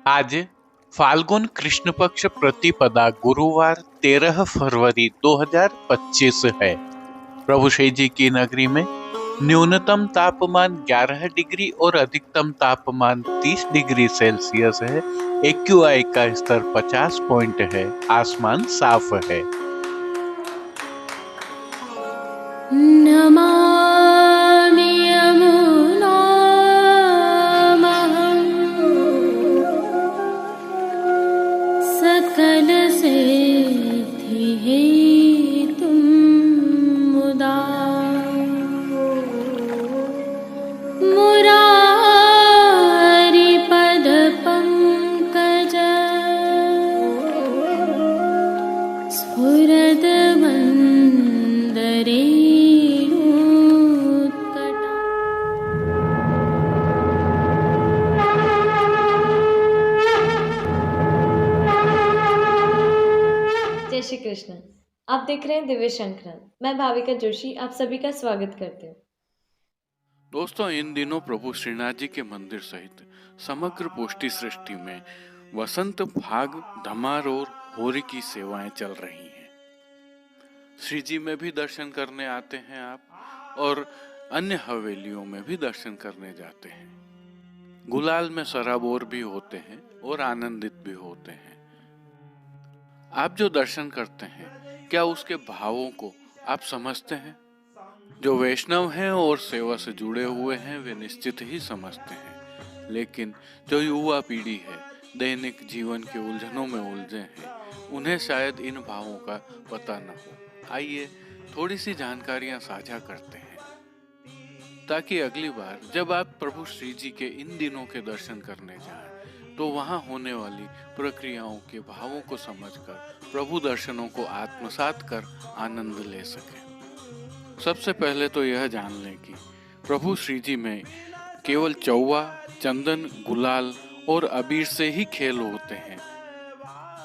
आज फाल्गुन कृष्ण पक्ष प्रतिपदा गुरुवार 13 फरवरी 2025 है। प्रभु श्री जी की नगरी में न्यूनतम तापमान 11 डिग्री और अधिकतम तापमान 30 डिग्री सेल्सियस है। एक्यूआई का स्तर 50 पॉइंट है। आसमान साफ है। नमामि यमुनामहं सकलसिद्धिहेतुं मुदा मुरारिपदपङ्कज स्फुरदवन्दरे जय श्री कृष्ण। आप देख रहे हैं दिव्य शंकरन। मैं भाविका जोशी आप सभी का स्वागत करती हूँ। दोस्तों, इन दिनों प्रभु श्रीनाथ जी के मंदिर सहित समग्र पुष्टि सृष्टि में वसंत फाग धमार और होरी की सेवाएं चल रही हैं। श्री जी में भी दर्शन करने आते हैं आप, और अन्य हवेलियों में भी दर्शन करने जाते हैं। गुलाल में सराबोर भी होते हैं और आनंदित भी होते हैं। आप जो दर्शन करते हैं, क्या उसके भावों को आप समझते हैं? जो वैष्णव हैं और सेवा से जुड़े हुए हैं वे निश्चित ही समझते हैं, लेकिन जो युवा पीढ़ी है, दैनिक जीवन के उलझनों में उलझे हैं, उन्हें शायद इन भावों का पता न हो। आइए थोड़ी सी जानकारियां साझा करते हैं, ताकि अगली बार जब आप प्रभु श्री जी के इन दिनों के दर्शन करने जाएं, तो वहां होने वाली प्रक्रियाओं के भावों को समझकर प्रभु दर्शनों को आत्मसात कर आनंद ले सकें। सबसे पहले तो यह जान लें कि प्रभु श्री जी में केवल चौवा, चंदन, गुलाल और अबीर से ही खेल होते हैं,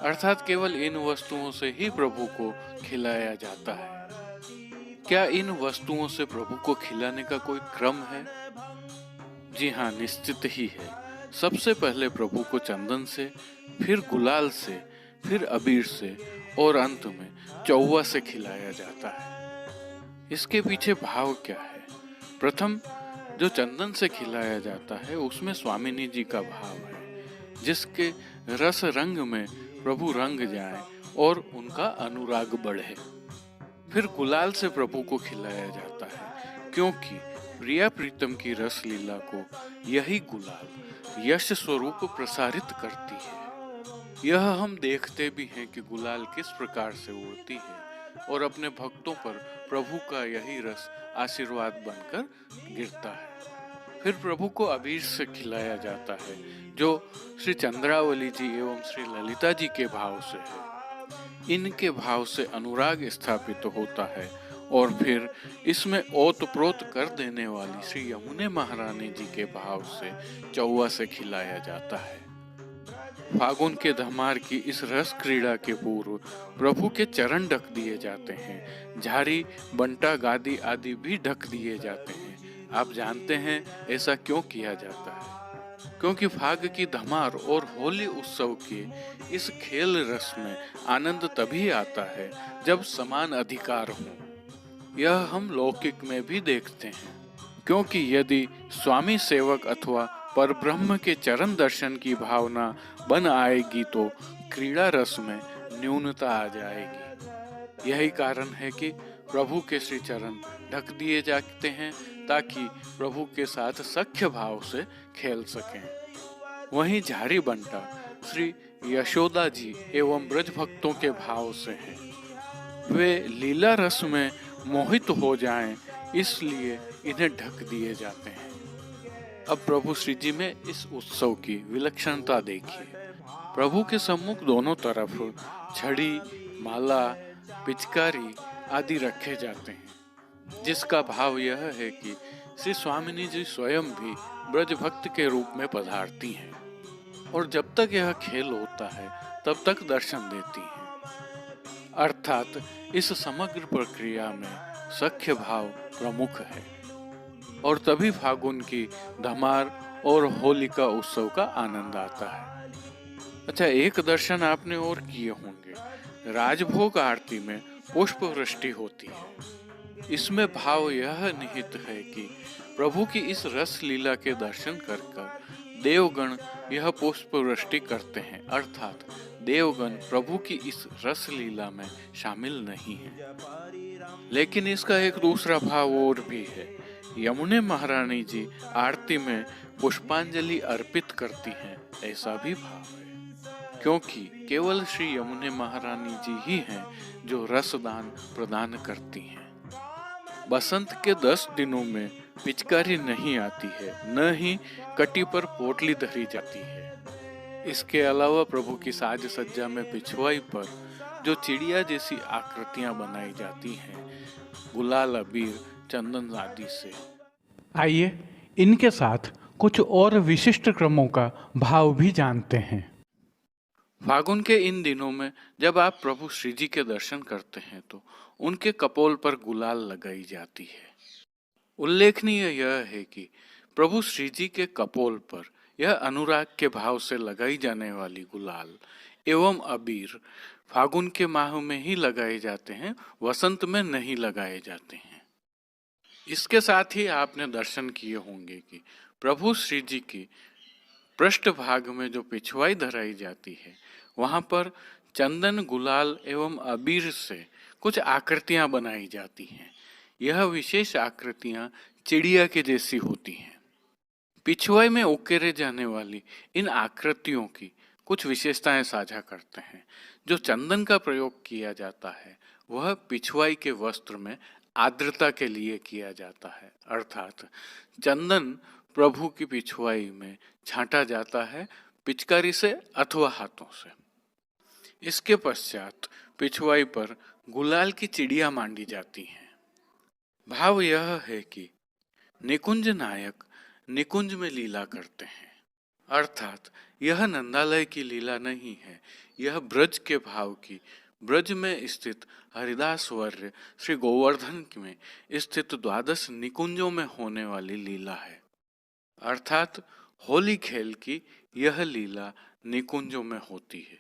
अर्थात केवल इन वस्तुओं से ही प्रभु को खिलाया जाता है। क्या इन वस्तुओं से प्रभु को खिलाने का कोई क्रम है? जी हाँ, निश्चित ही है। सबसे पहले प्रभु को चंदन से, फिर गुलाल से, फिर अबीर से और अंत में चौवा से खिलाया जाता है। इसके पीछे भाव क्या है? प्रथम, जो चंदन से खिलाया जाता है उसमें स्वामिनी जी का भाव है, जिसके रस रंग में प्रभु रंग जाएं और उनका अनुराग बढ़े। फिर गुलाल से प्रभु को खिलाया जाता है, क्योंकि प्रिया प्रीतम की रस लीला को यही गुलाल यश स्वरूप प्रसारित करती है। यह हम देखते भी हैं कि गुलाल किस प्रकार से उड़ती है और अपने भक्तों पर प्रभु का यही रस आशीर्वाद बनकर गिरता है। फिर प्रभु को अबीर से खिलाया जाता है, जो श्री चंद्रावली जी एवं श्री ललिता जी के भाव से है। इनके भाव से अनुराग स्थापित होता है और फिर इसमें ओतप्रोत कर देने वाली श्री यमुने महारानी जी के भाव से चौवा से खिलाया जाता है। फागुन के धमार की इस रस क्रीड़ा के पूर्व प्रभु के चरण ढक दिए जाते हैं। झारी, बंटा, गादी आदि भी ढक दिए जाते हैं। आप जानते हैं ऐसा क्यों किया जाता है? क्योंकि फाग की धमार और होली उत्सव के इस खेल रस में आनंद तभी आता है जब समान अधिकार हो। यह हम लौकिक में भी देखते हैं, क्योंकि यदि स्वामी सेवक अथवा परब्रह्म के चरण दर्शन की भावना बन आएगी तो क्रीड़ा रस में न्यूनता आ जाएगी। यही कारण है कि प्रभु के श्री चरण ढक दिए जाते हैं, ताकि प्रभु के साथ सख्य भाव से खेल सकें। वहीं झारी बंटा श्री यशोदा जी एवं ब्रज भक्तों के भाव से हैं। वे लीला रस में मोहित हो जाएं, इसलिए इन्हें ढक दिए जाते हैं। अब प्रभु श्री जी में इस उत्सव की विलक्षणता देखिए। प्रभु के सम्मुख दोनों तरफ छड़ी, माला, पिचकारी आदि रखे जाते हैं, जिसका भाव यह है कि श्री स्वामिनी जी स्वयं भी ब्रज भक्त के रूप में पधारती हैं और जब तक यह खेल होता है तब तक दर्शन देती हैं। अर्थात इस समग्र प्रक्रिया में सख्य भाव प्रमुख है और तभी फागुन की धमार और होली का उत्सव का आनंद आता है। अच्छा, एक दर्शन आपने और किए होंगे। राजभोग आरती में पुष्प वृष्टि होती है। इसमें भाव यह निहित है कि प्रभु की इस रस लीला के दर्शन कर कर देवगण यह पुष्प वृष्टि करते हैं, अर्थात देवगण प्रभु की इस रस लीला में शामिल नहीं है। लेकिन इसका एक दूसरा भाव और भी है। यमुने महारानी जी आरती में पुष्पांजलि अर्पित करती हैं, ऐसा भी भाव है, क्योंकि केवल श्री यमुने महारानी जी ही हैं जो रसदान प्रदान करती हैं। बसंत के 10 दिनों में पिचकारी नहीं आती है, न ही कटी पर पोटली धरी जाती है। इसके अलावा प्रभु की साज सज्जा में पिछवाई पर जो चिड़िया जैसी आकृतियां बनाई जाती हैं, गुलाल, अबीर, चंदन आदि से। आइए इनके साथ कुछ और विशिष्ट क्रमों का भाव भी जानते हैं। फागुन के इन दिनों में जब आप प्रभु श्री जी के दर्शन करते हैं तो उनके कपोल पर गुलाल लगाई जाती है। उल्लेखनीय यह है कि प्रभु श्री जी के कपोल पर यह अनुराग के भाव से लगाई जाने वाली गुलाल एवं अबीर फागुन के माह में ही लगाए जाते हैं, वसंत में नहीं लगाए जाते हैं। इसके साथ ही आपने दर्शन किए होंगे कि प्रभु श्री जी की पृष्ठ भाग में जो पिछवाई धराई जाती है, वहां पर चंदन, गुलाल एवं अबीर से कुछ आकृतियां बनाई जाती हैं। यह विशेष आकृतियां चिड़िया के जैसी होती हैं। पिछवाई में उकेरे जाने वाली इन आकृतियों की कुछ विशेषताएं साझा करते हैं। जो चंदन का प्रयोग किया जाता है वह पिछवाई के वस्त्र में आर्द्रता के लिए किया जाता है, अर्थात चंदन प्रभु की पिछवाई में छांटा जाता है पिचकारी से अथवा हाथों से। इसके पश्चात पिछवाई पर गुलाल की चिड़िया मांडी जाती हैं। भाव यह है कि निकुंज नायक निकुंज में लीला करते हैं, अर्थात यह नंदालय की लीला नहीं है, यह ब्रज के भाव की, ब्रज में स्थित हरिदास वर्य श्री गोवर्धन में स्थित 12 निकुंजों में होने वाली लीला है। अर्थात होली खेल की यह लीला निकुंजों में होती है।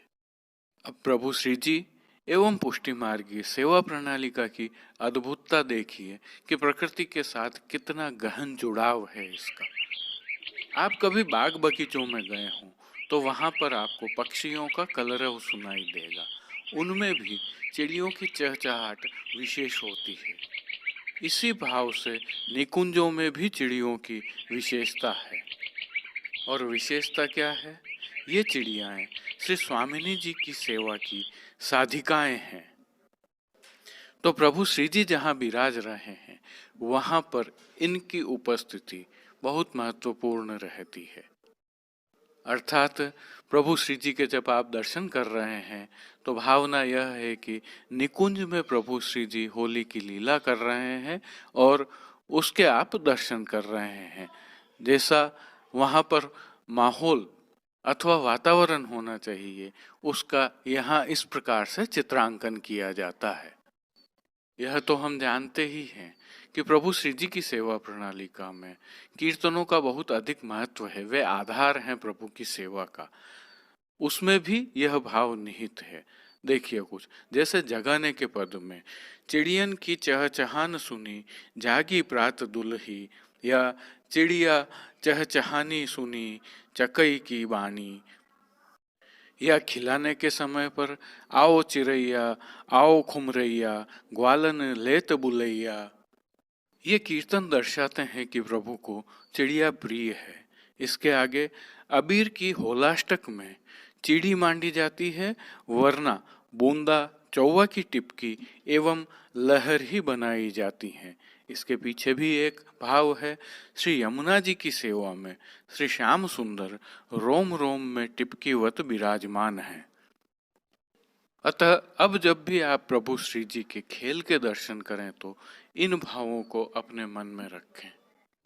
अब प्रभु श्री जी एवं पुष्टि मार्गी सेवा प्रणालिका की अद्भुतता देखिए कि प्रकृति के साथ कितना गहन जुड़ाव है इसका। आप कभी बाग बगीचों में गए हों तो वहां पर आपको पक्षियों का कलरव सुनाई देगा। उनमें भी चिड़ियों की चहचहाट विशेष होती है। इसी भाव से निकुंजों में भी चिड़ियों की विशेषता है। और विशेषता क्या है? ये चिड़ियाएं श्री स्वामिनी जी की सेवा की साधिकाएं हैं। तो प्रभु श्री जी जहाँ विराज रहे हैं वहां पर इनकी उपस्थिति बहुत महत्वपूर्ण रहती है। अर्थात प्रभु श्री जी के जब आप दर्शन कर रहे हैं तो भावना यह है कि निकुंज में प्रभु श्री जी होली की लीला कर रहे हैं और उसके आप दर्शन कर रहे हैं। जैसा वहाँ पर माहौल अथवा वातावरण होना चाहिए उसका यहाँ इस प्रकार से चित्रांकन किया जाता है। यह तो हम जानते ही हैं कि प्रभु श्री जी की सेवा प्रणालिका में कीर्तनों का बहुत अधिक महत्व है, वे आधार हैं प्रभु की सेवा का। उसमें भी यह भाव निहित है। देखिए कुछ जैसे जगाने के पद में चिड़ियन की चहचहान सुनी जागी प्रात दुलही, या चिड़िया चहचहानी सुनी चकई की बानी, या खिलाने के समय पर आओ चिरैया आओ खुमरैया ग्वालन लेत बुलैया। ये कीर्तन दर्शाते हैं कि प्रभु को चिड़िया प्रिय है। इसके आगे अबीर की होलाष्टक में चिड़ी मांडी जाती है, वरना बूंदा, चौवा की टिपकी एवं लहर ही बनाई जाती हैं। इसके पीछे भी एक भाव है। श्री यमुना जी की सेवा में श्री श्याम सुंदर रोम रोम में टिपकीवत विराजमान है। अतः अब जब भी आप प्रभु श्री जी के खेल के दर्शन करें तो इन भावों को अपने मन में रखें।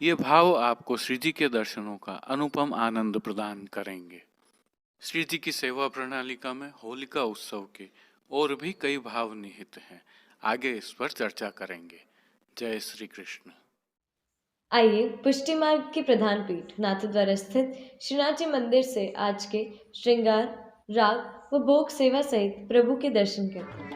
ये भाव आपको श्री जी के दर्शनों का अनुपम आनंद प्रदान करेंगे। श्री जी की सेवा प्रणालिका में होलिका उत्सव के और भी कई भाव निहित हैं। आगे इस पर चर्चा करेंगे। जय श्री कृष्ण। आइए पुष्टि मार्ग की प्रधान पीठ नाथद्वारा स्थित श्रीनाथ जी मंदिर से आज के श्रृंगार राग व भोग सेवा सहित प्रभु के दर्शन करते हैं।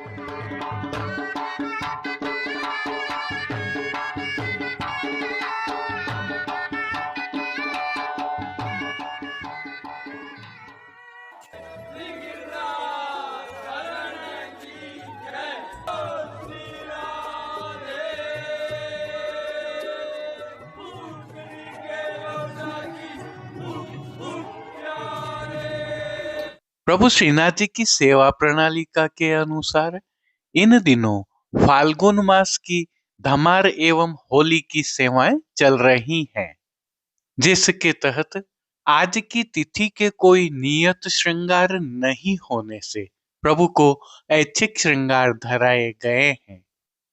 प्रभु श्रीनाथ जी की सेवा प्रणालिका के अनुसार इन दिनों फाल्गुन मास की धमार एवं होली की सेवाएं चल रही हैं, जिसके तहत आज की तिथि के कोई नियत श्रृंगार नहीं होने से प्रभु को ऐच्छिक श्रृंगार धराए गए हैं।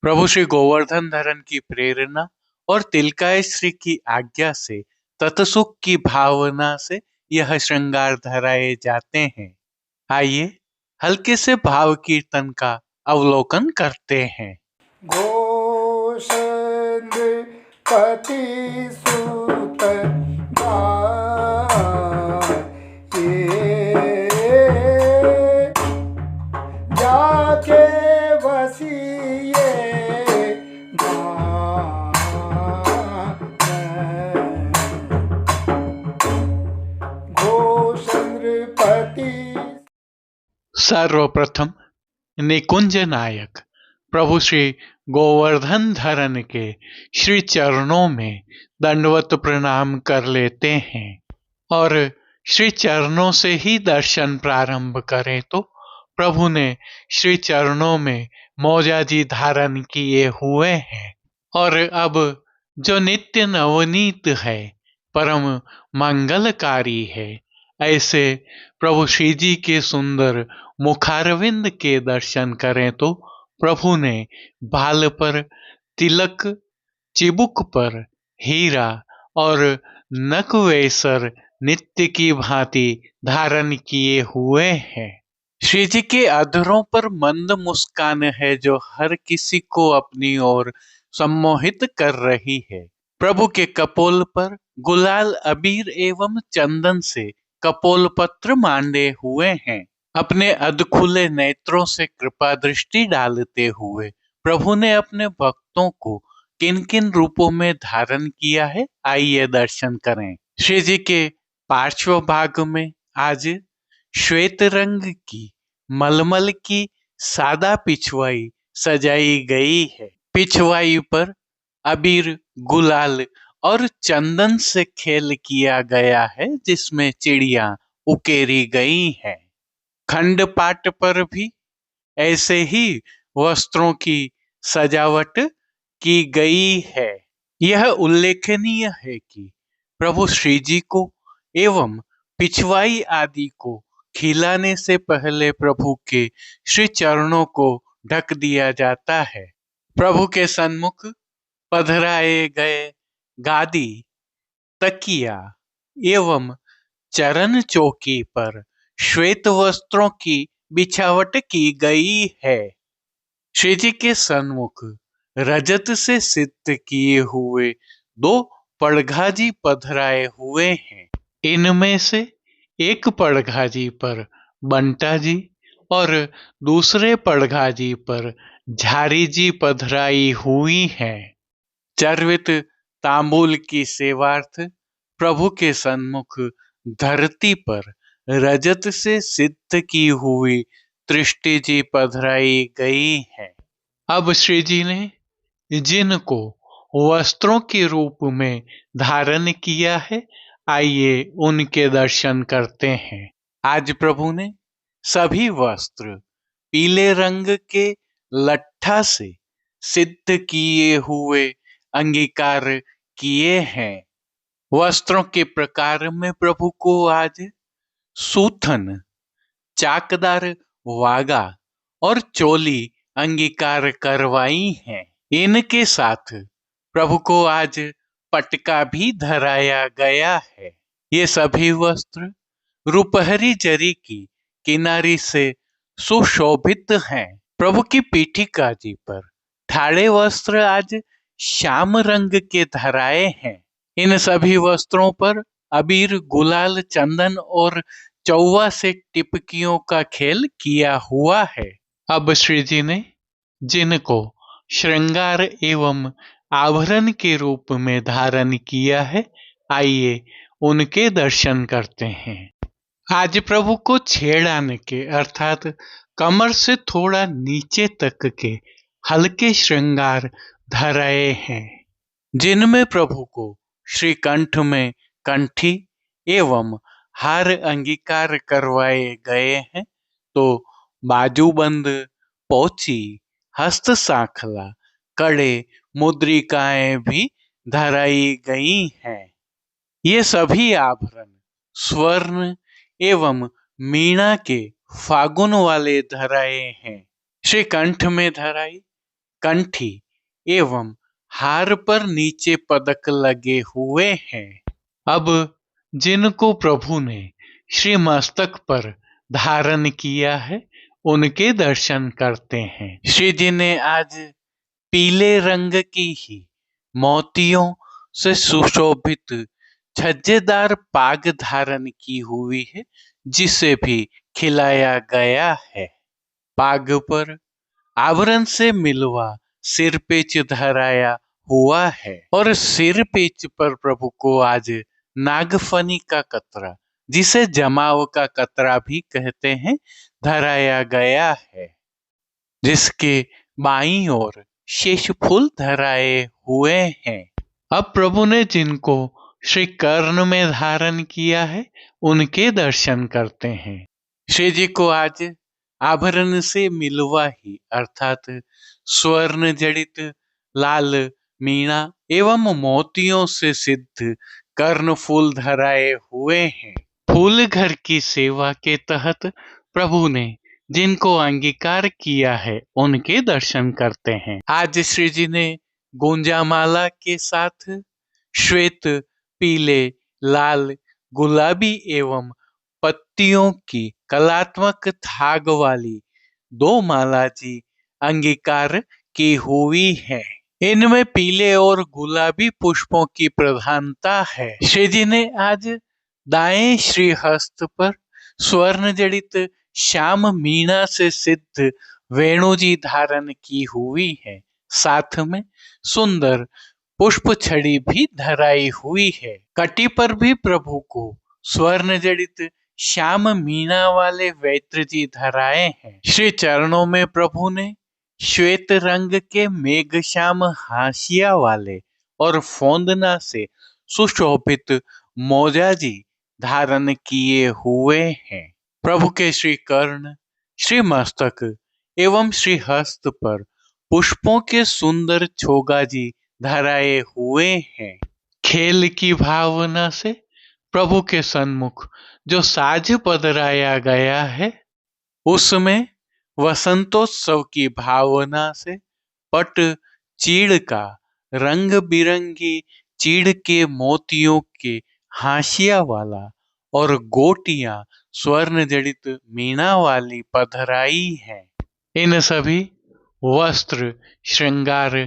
प्रभु श्री गोवर्धन धरन की प्रेरणा और तिलकाय श्री की आज्ञा से तत्सुख की भावना से यह श्रृंगार धराए जाते हैं। आइए हल्के से भाव कीर्तन का अवलोकन करते हैं। घोषेन्द्र पति सुत जाके वसिए घोषेन्द्र पति। सर्वप्रथम निकुंज नायक प्रभु श्री गोवर्धन धरन के श्री चरणों में दंडवत प्रणाम कर लेते हैं और श्री चरणों से ही दर्शन प्रारंभ करें तो प्रभु ने श्री चरणों में मौजाजी धारण किए हुए हैं और अब जो नित्य नवनीत है, परम मंगलकारी है, ऐसे प्रभु श्री जी के सुंदर मुखारविंद के दर्शन करें तो प्रभु ने बाल पर तिलक, चिबुक पर हीरा और नकवेसर नित्य की भांति धारण किए हुए हैं। श्री जी के अधरों पर मंद मुस्कान है जो हर किसी को अपनी ओर सम्मोहित कर रही है। प्रभु के कपोल पर गुलाल, अबीर एवं चंदन से कपोल पत्र मांडे हुए हैं। अपने अधखुले नेत्रों से कृपा दृष्टि डालते हुए प्रभु ने अपने भक्तों को किन किन रूपों में धारण किया है, आइए दर्शन करें। श्री जी के पार्श्व भाग में आज श्वेत रंग की मलमल की सादा पिछवाई सजाई गई है। पिछवाई पर अबीर, गुलाल और चंदन से खेल किया गया है, जिसमें चिड़िया उकेरी गई हैं। खंडपाट पर भी ऐसे ही वस्त्रों की सजावट की गई है। यह उल्लेखनीय है कि प्रभु श्री जी को एवं पिछवाई आदि को खिलाने से पहले प्रभु के श्री चरणों को ढक दिया जाता है। प्रभु के सन्मुख पधराए गए गादी, तकिया एवं चरण चौकी पर श्वेत वस्त्रों की बिछावट की गई है। श्री जी के सन्मुख रजत से सिद्ध किए हुए 2 पड़घाजी पधराए हुए हैं। इनमें से एक पड़घाजी पर बंटा जी और दूसरे पड़घाजी पर झारी जी पधराई हुई हैं। चर्वित तांबूल की सेवार्थ प्रभु के सन्मुख धरती पर रजत से सिद्ध की हुई दृष्टि जी पधराई गई है। अब श्री जी ने जिनको वस्त्रों के रूप में धारण किया है, आइए उनके दर्शन करते हैं। आज प्रभु ने सभी वस्त्र पीले रंग के लट्ठा से सिद्ध किए हुए अंगीकार किए हैं। वस्त्रों के प्रकार में प्रभु को आज सूथन, चाकदार वागा और चोली अंगीकार करवाई हैं। इनके साथ प्रभु को आज पटका भी धराया गया है। ये सभी वस्त्र रुपहरी जरी की किनारी से सुशोभित हैं। प्रभु की पीठिका जी पर ठाड़े वस्त्र आज श्याम रंग के धराए हैं। इन सभी वस्त्रों पर अबीर, गुलाल, चंदन और चौवा से टिपकियों का खेल किया हुआ है। अब श्री जी ने जिनको श्रृंगार एवं आभरण के रूप में धारण किया है, आइए उनके दर्शन करते हैं। आज प्रभु को छेड़ाने के अर्थात कमर से थोड़ा नीचे तक के हल्के श्रृंगार धराए हैं, जिनमें प्रभु को श्री कंठ में कंठी एवं हार अंगीकार करवाए गए हैं, तो बाजूबंद, पोची, हस्त सांखला, कड़े, मुद्रिकाएं भी धराई गई हैं। ये सभी आभरण स्वर्ण एवं मीणा के फागुन वाले धराए हैं। श्री कंठ में धराई कंठी एवं हार पर नीचे पदक लगे हुए हैं। अब जिनको प्रभु ने श्री मस्तक पर धारण किया है, उनके दर्शन करते हैं। श्री जी ने आज पीले रंग की ही मोतियों से सुशोभित छज्जेदार पाग धारण की हुई है, जिसे भी खिलाया गया है। पाग पर आवरण से मिलवा सिर पेच धराया हुआ है और सिर पेच पर प्रभु को आज नागफनी का कतरा, जिसे जमाव का कतरा भी कहते हैं, धराया गया है, जिसके बाईं ओर शेष फूल धराए हुए हैं। अब प्रभु ने जिनको श्री कर्ण में धारण किया है, उनके दर्शन करते हैं। श्री जी को आज आभरण से मिलवा ही अर्थात स्वर्ण जड़ित लाल मीणा एवं मोतियों से सिद्ध कर्ण फूल धराए हुए हैं। फूल घर की सेवा के तहत प्रभु ने जिनको अंगीकार किया है, उनके दर्शन करते हैं। आज श्री जी ने गुंजामाला के साथ श्वेत, पीले, लाल, गुलाबी एवं पत्तियों की कलात्मक थाग वाली 2 माला जी अंगीकार की हुई है। इनमें पीले और गुलाबी पुष्पों की प्रधानता है। श्री जी ने आज दाएं श्री हस्त पर स्वर्ण जड़ित श्याम मीणा से सिद्ध वेणु जी धारण की हुई है। साथ में सुंदर पुष्प छड़ी भी धराई हुई है। कटी पर भी प्रभु को स्वर्ण जड़ित श्याम मीणा वाले वैत्र जी धराए हैं। श्री चरणों में प्रभु ने श्वेत रंग के मेघ श्याम हाशिया वाले और फोंदना से सुशोभित मोजा जी धारण किए हुए हैं। प्रभु के श्री कर्ण, श्री मस्तक एवं श्री हस्त पर पुष्पों के सुंदर छोगा जी धराए हुए हैं। खेल की भावना से प्रभु के सन्मुख जो साज पधराया गया है, उसमें वसंतोत्सव की भावना से पट चीड़ का रंग बिरंगी चीड़ के मोतियों के हाशिया वाला और गोटियां स्वर्ण जड़ित मीणा वाली पधराई है। इन सभी वस्त्र, श्रृंगार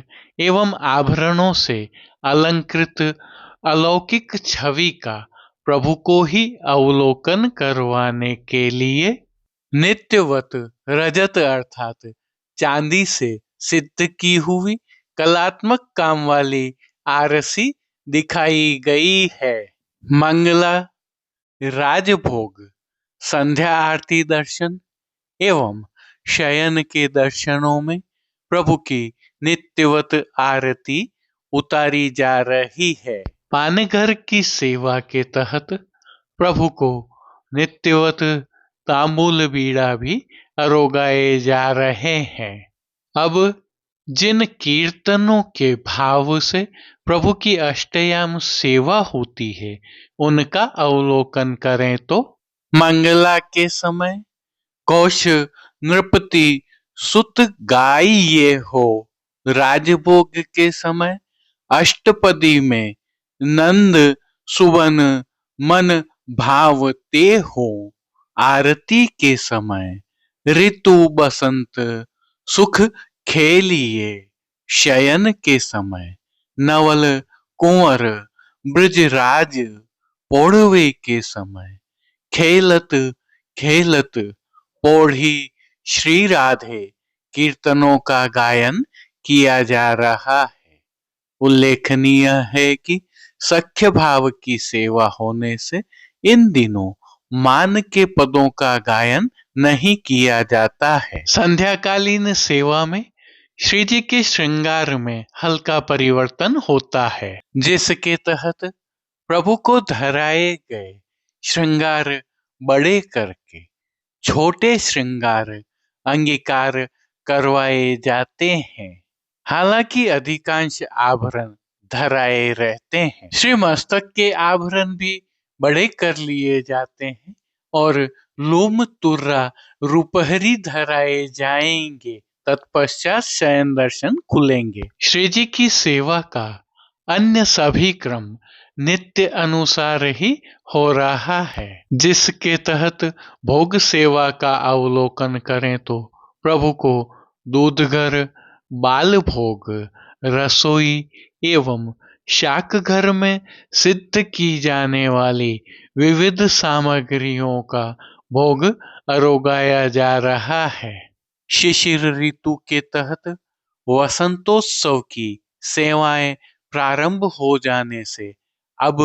एवं आभरणों से अलंकृत अलौकिक छवि का प्रभु को ही अवलोकन करवाने के लिए नित्यवत रजत अर्थात चांदी से सिद्ध की हुई कलात्मक काम वाली आरसी दिखाई गई है। मंगला, राजभोग, संध्या आरती दर्शन एवं शयन के दर्शनों में प्रभु की नित्यवत आरती उतारी जा रही है। पानघर की सेवा के तहत प्रभु को नित्यवत तांबूल बीड़ा भी अरोगाए जा रहे हैं। अब जिन कीर्तनों के भाव से प्रभु की अष्टयाम सेवा होती है, उनका अवलोकन करें तो मंगला के समय कौश नृपति सुत गाइये हो, राजभोग के समय अष्टपदी में नंद सुवन मन भावते हो, आरती के समय ऋतु बसंत सुख खेलिए, शयन के समय नवल कुंवर ब्रजराज, पौड़वे के समय खेलत खेलत पौड़ी श्री राधे कीर्तनों का गायन किया जा रहा है। उल्लेखनीय है कि सख्य भाव की सेवा होने से इन दिनों मान के पदों का गायन नहीं किया जाता है। संध्याकालीन सेवा में श्री जी के श्रृंगार में हल्का परिवर्तन होता है, जिसके तहत प्रभु को धराए गए श्रृंगार बड़े करके छोटे श्रृंगार अंगीकार करवाए जाते हैं। हालांकि अधिकांश आभरण धराए रहते हैं। श्री मस्तक के आभरण भी बड़े कर लिए जाते हैं और लोम तुर्रा रुपहरी धराए जाएंगे। तत्पश्चात शयन दर्शन खुलेंगे। श्री जी की सेवा का अन्य सभी क्रम नित्य अनुसार ही हो रहा है, जिसके तहत भोग सेवा का अवलोकन करें तो प्रभु को दूधघर, बाल भोग, रसोई एवं शाक घर में सिद्ध की जाने वाली विविध सामग्रियों का भोग अरोगाया जा रहा है। शिशिर ऋतु के तहत वसंतोत्सव की सेवाएं प्रारंभ हो जाने से अब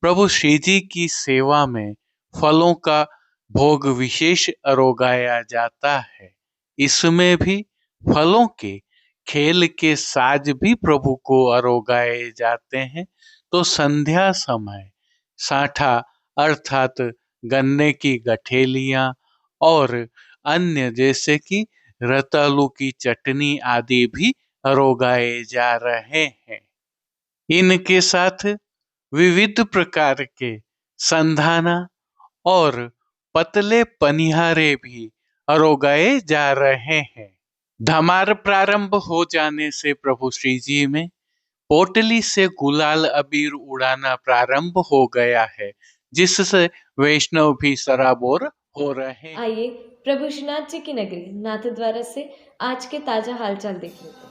प्रभु श्री जी की सेवा में फलों का भोग विशेष अरोगाया जाता है। इसमें भी फलों के खेल के साज भी प्रभु को अरोगाए जाते हैं। तो संध्या समय साठा अर्थात गन्ने की गठेलियां और अन्य जैसे कि रतालू की चटनी आदि भी अरोगाए जा रहे हैं। इनके साथ विविध प्रकार के संधाना और पतले पनिहारे भी अरोगाए जा रहे हैं। धमार प्रारंभ हो जाने से प्रभु श्री जी में पोटली से गुलाल अबीर उड़ाना प्रारंभ हो गया है, जिससे वैष्णव भी सराबोर हो रहे हैं। आइए प्रभु श्रीनाथ जी की नगरी नाथद्वारा से आज के ताजा हालचाल देख लेते हैं।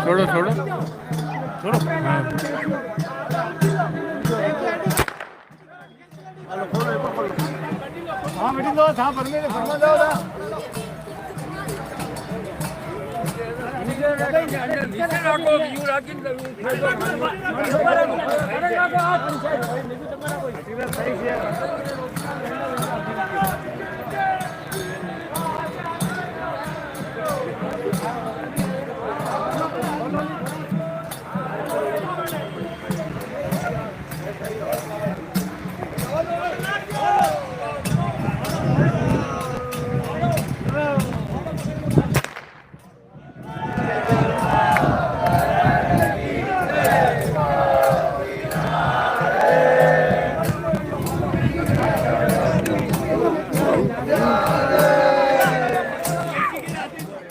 छोड़ो छोड़ो।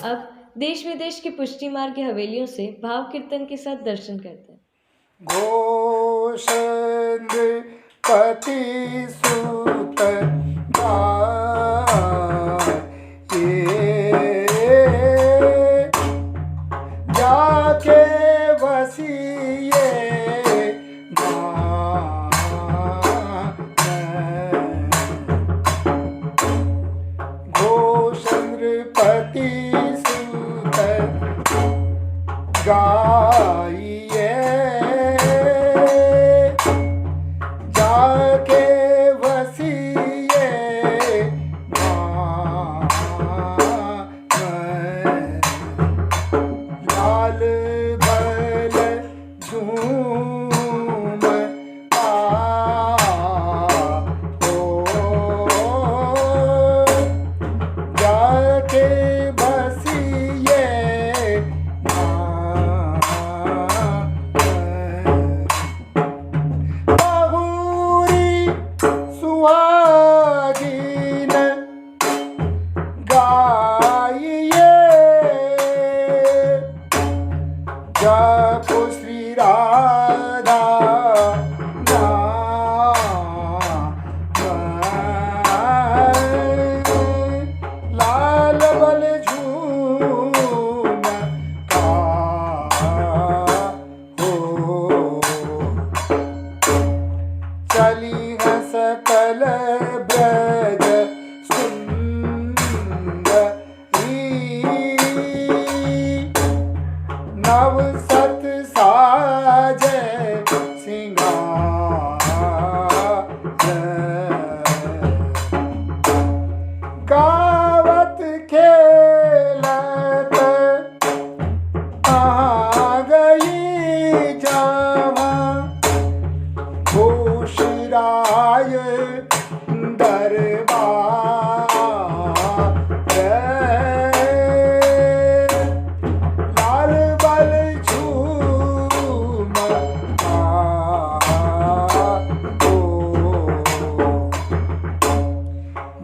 अब देश विदेश की पुष्टि मार्ग की हवेलियों से भाव कीर्तन के साथ दर्शन करते हैं। घोषपति सुत जाके वसिए घोषपति सुत गाइए जाके वसिए लाल बल झूम जाके बसिए बहुरी सुहागिन गाइए जप श्री राधा लाल बल झूम हो चली सकल ब्रज सुंदरी नव सत साज सिंगार गावत खेलत आ गई जावा घोषराय दरबार लाल बल झूम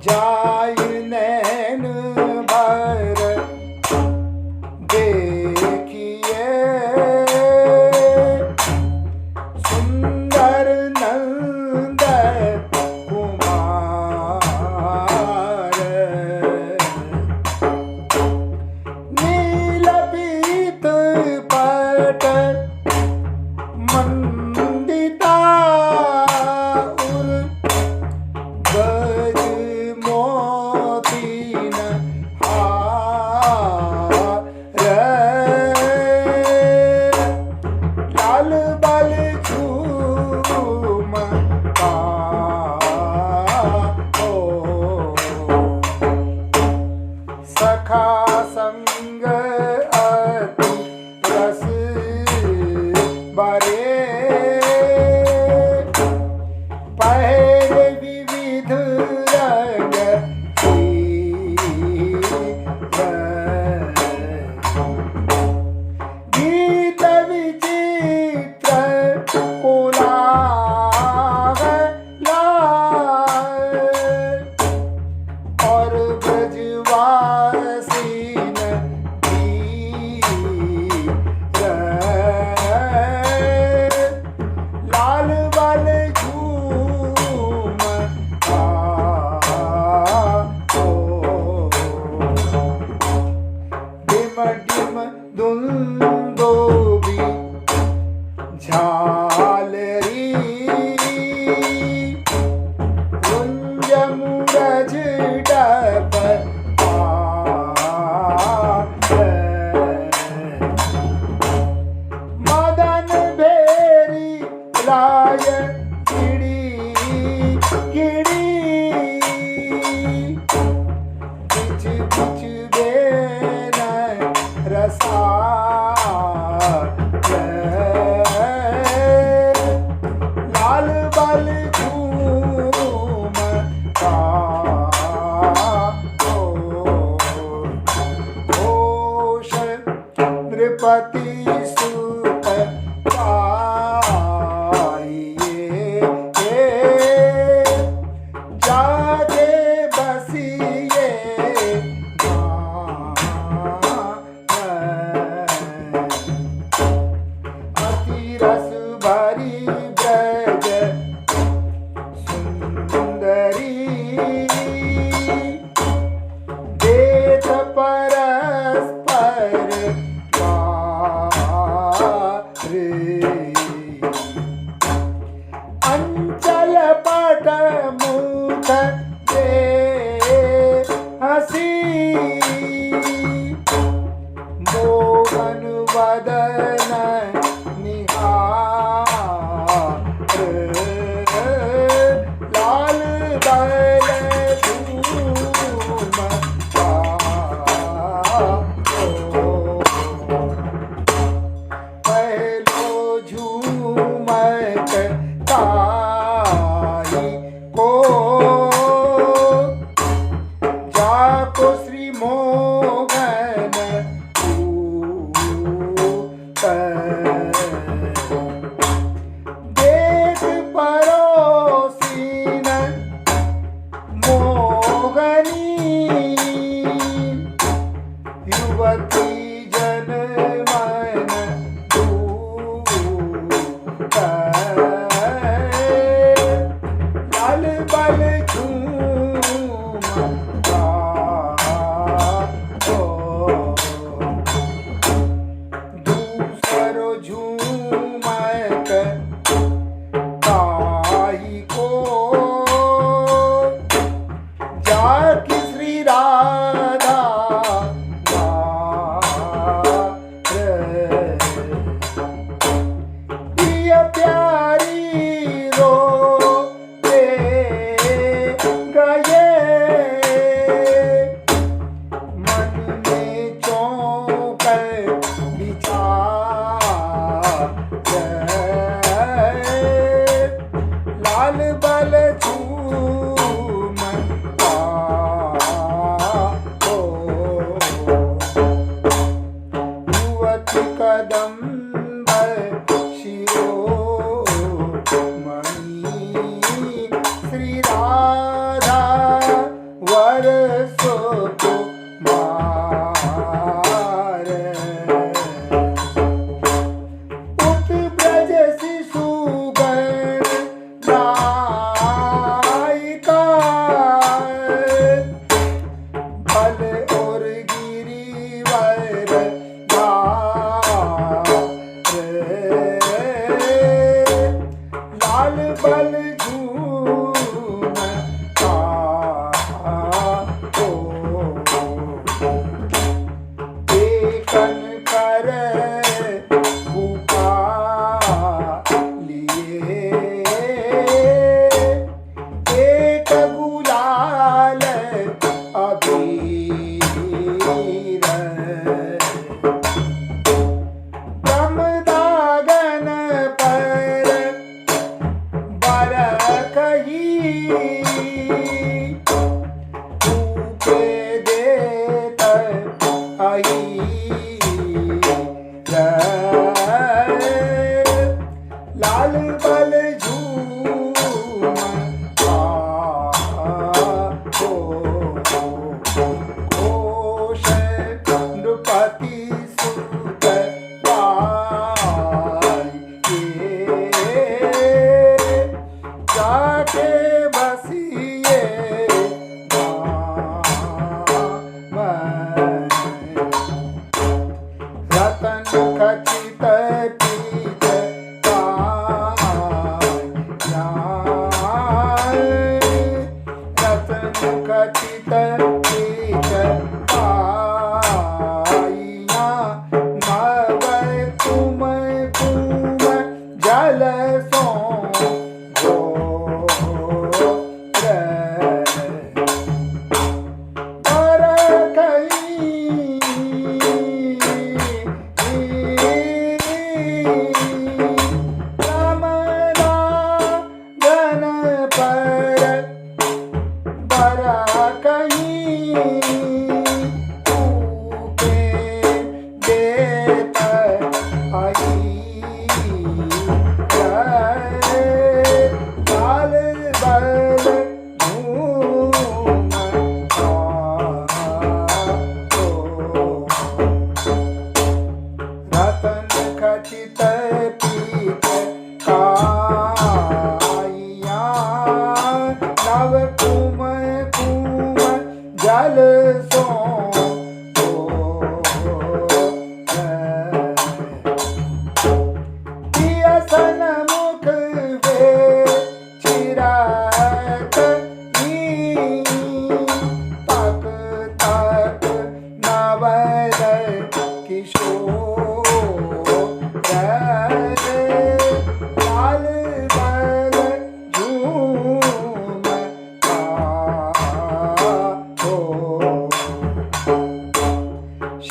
जाय नैन भर देखिए सुंदर नंद कुमार नील पीत पट मंडिता उर गज मोतीन हार लाल बल झूम सखा संग अति रस बरे पहरे विविध रंग गीत विचित्र कोलाहल और ब्रजवासीन डिम दुंदोबी झालरी गुंज मुरझ डब मदन भेरी राय गिड़ी गिड़ी बिच बिच बेन रसा लाल बल झूम का घोष नृपति सुत पाइए जागे बसिए अति रस भरी ब्रज सुंदरी देत परस्पर रे अंचल पट मुख दे हसी मोहन वदन निहार लाल बल धूम पहलो झूमक ताई को जाको श्री मोहन देख परोसीन मोगनी युवती जन मन लाल बल झूम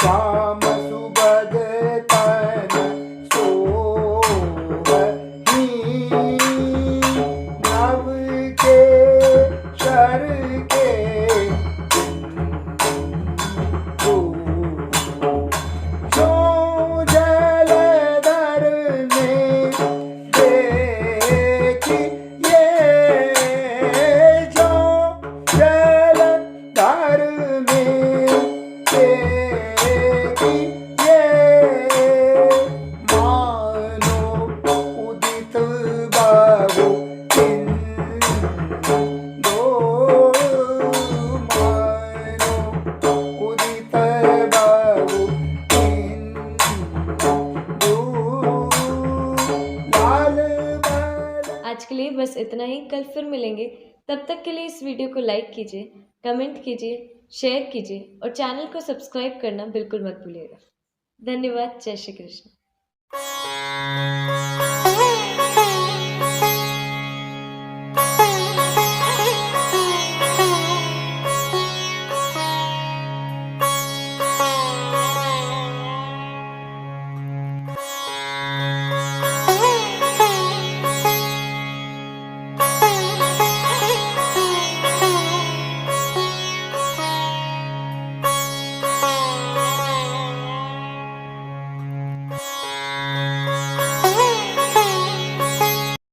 श्याम सुबद तन सोवहीं नव के शर के बिंदु जो जलधर में देखिए जो जलधर में देखिए मानो उदित बाबू दो मानो उदित बाबू लाल बाल। आज के लिए बस इतना ही। कल फिर मिलेंगे। तब तक के लिए इस वीडियो को लाइक कीजिए, कमेंट कीजिए, शेयर कीजिए और चैनल को सब्सक्राइब करना बिल्कुल मत भूलिएगा। धन्यवाद। जय श्री कृष्ण।